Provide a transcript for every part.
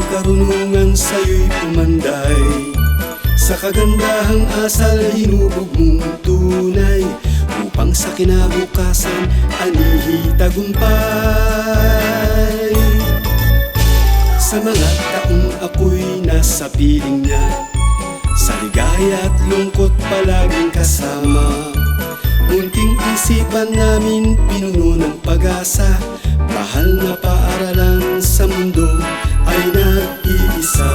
karunungan sa'yo'y pumanday. Sa kagandahang asal hinubog mong tunay, upang sa kinabukasan anihi tagumpay. Sa mga taong ako'y nasa piling niya, sa ligaya at lungkot palaging kasama. Munting isipan namin pinuno ng pag-asa, mahal na paaralan sa mundo ay nag-iisa.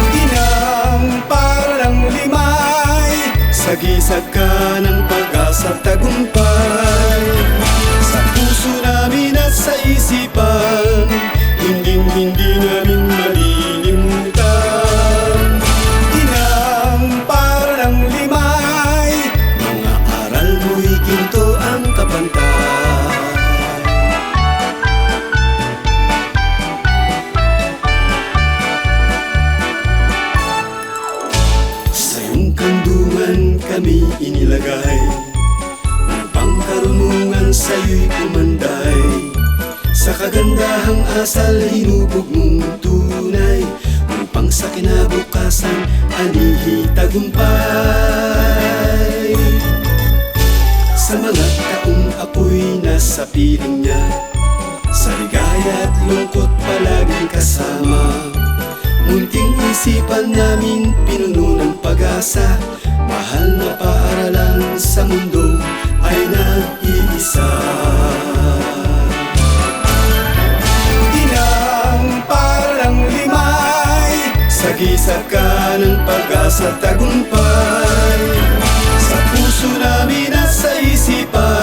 Inang paralang limay, sagisag ka ng pag-asa at tagumpay. Sa puso namin at sa isipan, hindi namin malilimutan. Inang paralang limay, mga aral mo'y ginto ang kapantay. Sa iyong kandungan kami inilagay, upang karunungan sa'yo'y pumanday. Sa kagandahang asal hinubog mong tunay, upang sa kinabukasan anihi tagumpay. Sa mga taong ako'y nasa piling niya, sa ligaya at lungkot palaging kasama. Munting isipan namin pinuno ng pag-asa, mahal na paaralan sa mundo ay nag-iisa. Inang paralang limay, sagisag ka ng pag-asa at tagumpay. Sa puso namin at sa isipan,